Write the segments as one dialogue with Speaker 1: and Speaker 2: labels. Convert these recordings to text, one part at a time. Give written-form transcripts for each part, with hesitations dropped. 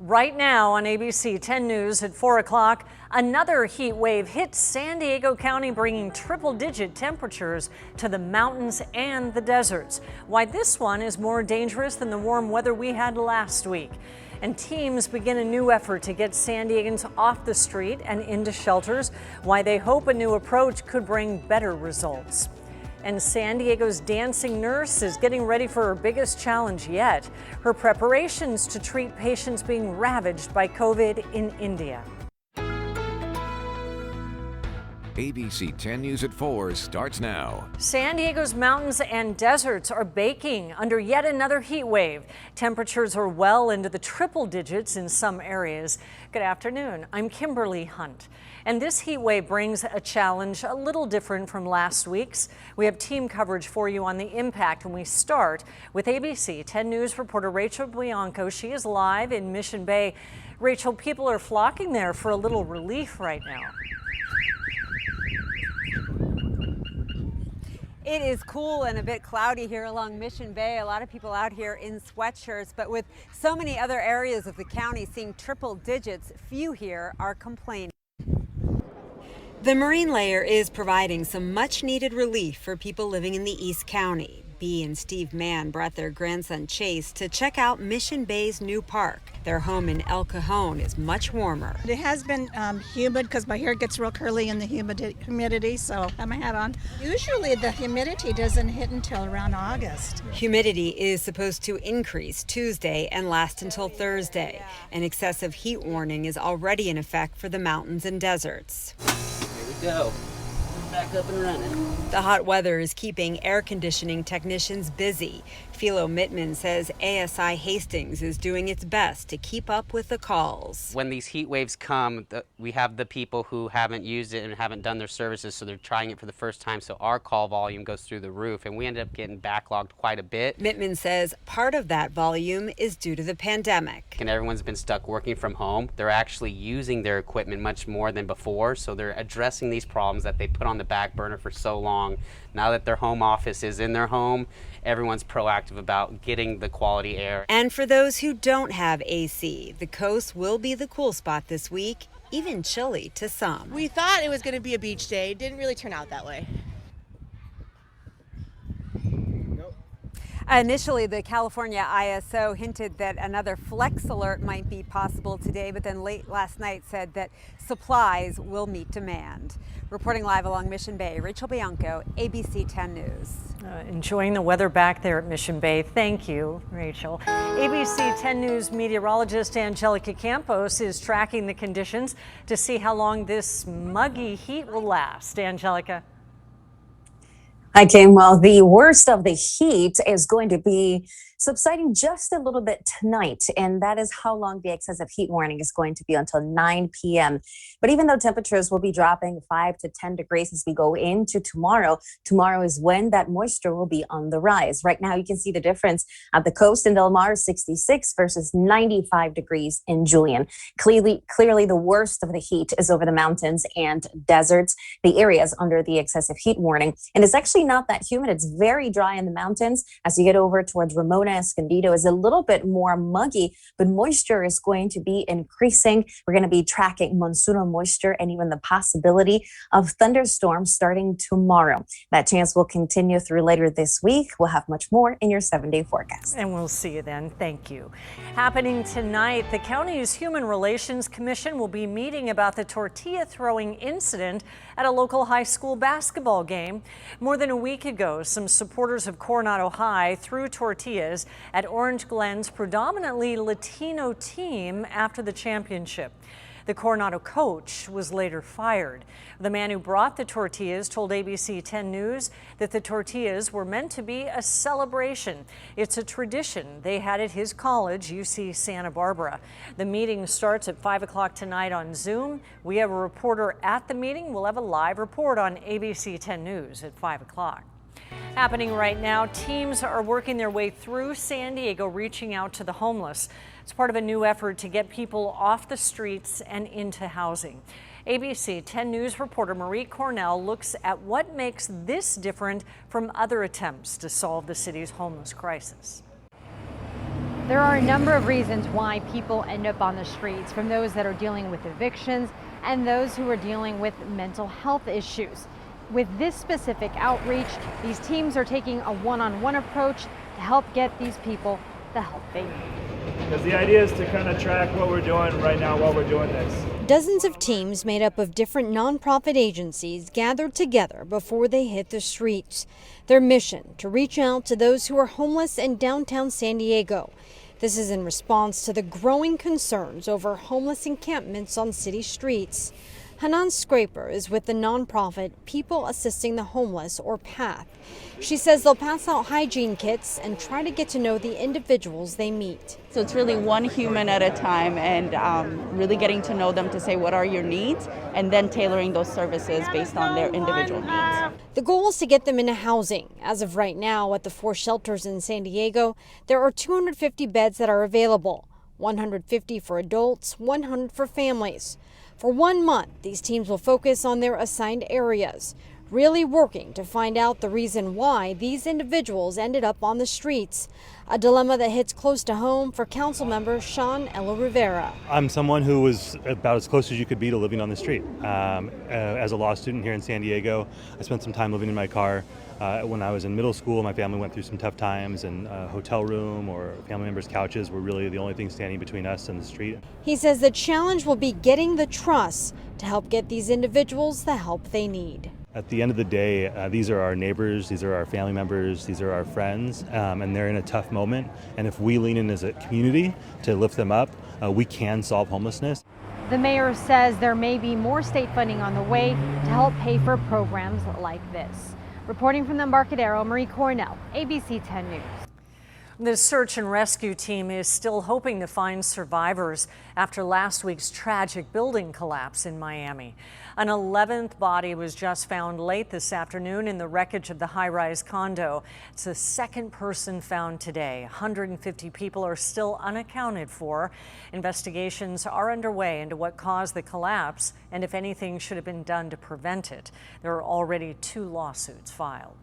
Speaker 1: Right now on ABC 10 News at 4 o'clock, another heat wave hit San Diego County, bringing triple-digit temperatures to the mountains and the deserts. Why this one is more dangerous than the warm weather we had last week. And teams begin a new effort to get San Diegans off the street and into shelters. Why they hope a new approach could bring better results. And San Diego's dancing nurse is getting ready for her biggest challenge yet, her preparations to treat patients being ravaged by COVID in India.
Speaker 2: ABC 10 News at 4 starts now.
Speaker 1: San Diego's mountains and deserts are baking under yet another heat wave. Temperatures are well into the triple digits in some areas. Good afternoon. I'm Kimberly Hunt. And this heat wave brings a challenge a little different from last week's. We have team coverage for you on the impact, and we start with ABC 10 News reporter Rachel Bianco. She is live in Mission Bay. Rachel, people are flocking there for a little relief right now.
Speaker 3: It is cool and a bit cloudy here along Mission Bay. A lot of people out here in sweatshirts, but with so many other areas of the county seeing triple digits, few here are complaining. The marine layer is providing some much needed relief for people living in the East County. Bea and Steve Mann brought their grandson Chase to check out Mission Bay's new park. Their home in El Cajon is much warmer.
Speaker 4: It has been humid because my hair gets real curly in the humidity, so I have my hat on. Usually the humidity doesn't hit until around August.
Speaker 3: Humidity is supposed to increase Tuesday and last until Thursday. An excessive heat warning is already in effect for the mountains and deserts.
Speaker 5: Here we go. Back up and running.
Speaker 3: The hot weather is keeping air conditioning technicians busy. Philo Mittman says ASI Hastings is doing its best to keep up with the calls.
Speaker 5: When these heat waves come, we have the people who haven't used it and haven't done their services, so they're trying it for the first time, so our call volume goes through the roof, and we end up getting backlogged quite a bit.
Speaker 3: Mittman says part of that volume is due to the pandemic.
Speaker 5: And everyone's been stuck working from home. They're actually using their equipment much more than before, so they're addressing these problems that they put on the back burner for so long. Now that their home office is in their home, everyone's proactive about getting the quality air.
Speaker 3: And for those who don't have AC, the coast will be the cool spot this week, even chilly to some.
Speaker 6: We thought it was going to be a beach day. It didn't really turn out that way.
Speaker 3: Initially, the California ISO hinted that another flex alert might be possible today, but then late last night said that supplies will meet demand. Reporting live along Mission Bay, Rachel Bianco, ABC 10 News.
Speaker 1: Enjoying the weather back there at Mission Bay. Thank you, Rachel. ABC 10 News meteorologist Angelica Campos is tracking the conditions to see how long this muggy heat will last. Angelica.
Speaker 7: Hi, Kim. Well, the worst of the heat is going to be subsiding just a little bit tonight, and that is how long the excessive heat warning is going to be, until 9 p.m. But even though temperatures will be dropping 5 to 10 degrees as we go into tomorrow is when that moisture will be on the rise. Right now, you can see the difference at the coast in Del Mar, 66 versus 95 degrees in Julian. Clearly, the worst of the heat is over the mountains and deserts, the areas under the excessive heat warning. And it's actually not that humid. It's very dry in the mountains. As you get over towards Ramona, Escondido is a little bit more muggy, but moisture is going to be increasing. We're going to be tracking monsoonal moisture and even the possibility of thunderstorms starting tomorrow. That chance will continue through later this week. We'll have much more in your 7-day forecast.
Speaker 1: And we'll see you then. Thank you. Happening tonight, the county's Human Relations Commission will be meeting about the tortilla throwing incident at a local high school basketball game. More than a week ago, some supporters of Coronado High threw tortillas at Orange Glen's predominantly Latino team after the championship. The Coronado coach was later fired. The man who brought the tortillas told ABC 10 News that the tortillas were meant to be a celebration. It's a tradition they had at his college, UC Santa Barbara. The meeting starts at 5 o'clock tonight on Zoom. We have a reporter at the meeting. We'll have a live report on ABC 10 News at 5 o'clock. Happening right now, teams are working their way through San Diego, reaching out to the homeless. It's part of a new effort to get people off the streets and into housing. ABC 10 News reporter Marie Cornell looks at what makes this different from other attempts to solve the city's homeless crisis.
Speaker 8: There are a number of reasons why people end up on the streets, from those that are dealing with evictions and those who are dealing with mental health issues. With this specific outreach, these teams are taking a one-on-one approach to help get these people the help they need.
Speaker 9: Because the idea is to kind of track what we're doing right now while we're doing this.
Speaker 8: Dozens of teams made up of different nonprofit agencies gathered together before they hit the streets. Their mission to reach out to those who are homeless in downtown San Diego. This is in response to the growing concerns over homeless encampments on city streets. Hanan Scraper is with the nonprofit People Assisting the Homeless, or PATH. She says they'll pass out hygiene kits and try to get to know the individuals they meet.
Speaker 10: So it's really one human at a time, and really getting to know them to say what are your needs, and then tailoring those services based on their individual needs.
Speaker 8: The goal is to get them into housing. As of right now, at the 4 shelters in San Diego, there are 250 beds that are available, 150 for adults, 100 for families. For 1 month, these teams will focus on their assigned areas, really working to find out the reason why these individuals ended up on the streets, a dilemma that hits close to home for council member Sean Ella Rivera.
Speaker 11: I'm someone who was about as close as you could be to living on the street. As a law student here in San Diego, I spent some time living in my car. When I was in middle school, my family went through some tough times, and a hotel room or family members' couches were really the only thing standing between us and the street.
Speaker 8: He says the challenge will be getting the trust to help get these individuals the help they need.
Speaker 11: At the end of the day, these are our neighbors, these are our family members, these are our friends, and they're in a tough moment. And if we lean in as a community to lift them up, we can solve homelessness.
Speaker 8: The mayor says there may be more state funding on the way to help pay for programs like this. Reporting from the Embarcadero, Marie Cornell, ABC 10 News.
Speaker 1: The search and rescue team is still hoping to find survivors after last week's tragic building collapse in Miami. An 11th body was just found late this afternoon in the wreckage of the high-rise condo. It's the second person found today. 150 people are still unaccounted for. Investigations are underway into what caused the collapse and if anything should have been done to prevent it. There are already 2 lawsuits filed.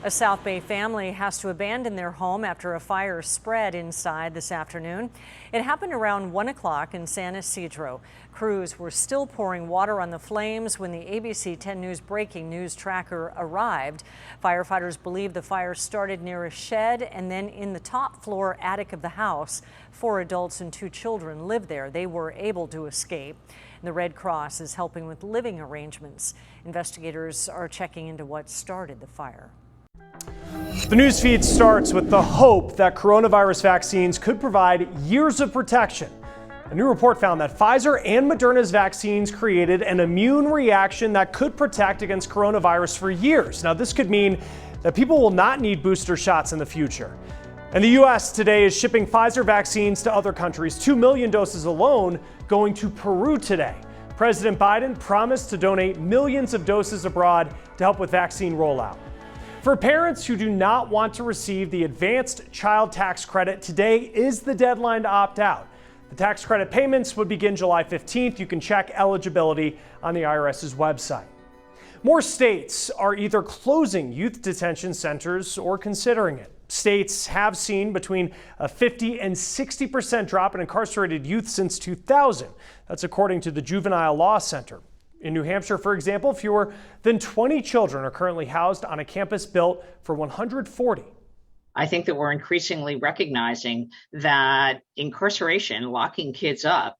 Speaker 1: A South Bay family has to abandon their home after a fire spread inside this afternoon. It happened around 1 o'clock in San Ysidro. Crews were still pouring water on the flames when the ABC 10 News breaking news tracker arrived. Firefighters believe the fire started near a shed and then in the top floor attic of the house. 4 adults and 2 children live there. They were able to escape. The Red Cross is helping with living arrangements. Investigators are checking into what started the fire.
Speaker 9: The news feed starts with the hope that coronavirus vaccines could provide years of protection. A new report found that Pfizer and Moderna's vaccines created an immune reaction that could protect against coronavirus for years. Now, this could mean that people will not need booster shots in the future. And the U.S. today is shipping Pfizer vaccines to other countries, 2 million doses alone going to Peru today. President Biden promised to donate millions of doses abroad to help with vaccine rollout. For parents who do not want to receive the advanced child tax credit, today is the deadline to opt out. The tax credit payments would begin July 15th. You can check eligibility on the IRS's website. More states are either closing youth detention centers or considering it. States have seen between a 50 and 60% drop in incarcerated youth since 2000. That's according to the Juvenile Law Center. In New Hampshire, for example, fewer than 20 children are currently housed on a campus built for 140.
Speaker 12: I think that we're increasingly recognizing that incarceration, locking kids up,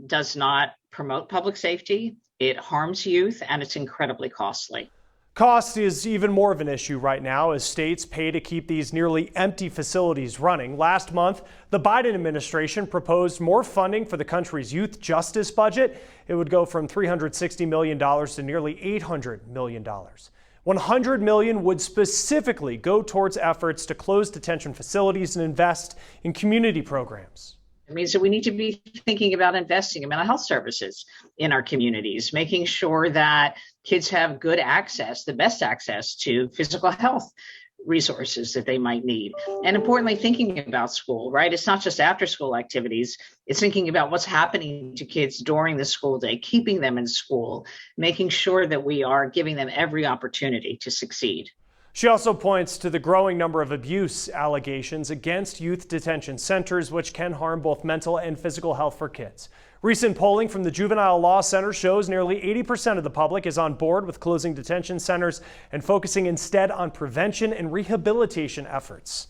Speaker 12: does not promote public safety. It harms youth, and it's incredibly costly.
Speaker 9: Cost is even more of an issue right now as states pay to keep these nearly empty facilities running. Last month, the Biden administration proposed more funding for the country's youth justice budget. It would go from $360 million to nearly $800 million. $100 million would specifically go towards efforts to close detention facilities and invest in community programs.
Speaker 12: It means that we need to be thinking about investing in mental health services in our communities, making sure that kids have good access, the best access to physical health resources that they might need. And importantly, thinking about school, right? It's not just after school activities. It's thinking about what's happening to kids during the school day, keeping them in school, making sure that we are giving them every opportunity to succeed.
Speaker 9: She also points to the growing number of abuse allegations against youth detention centers, which can harm both mental and physical health for kids. Recent polling from the Juvenile Law Center shows nearly 80% of the public is on board with closing detention centers and focusing instead on prevention and rehabilitation efforts.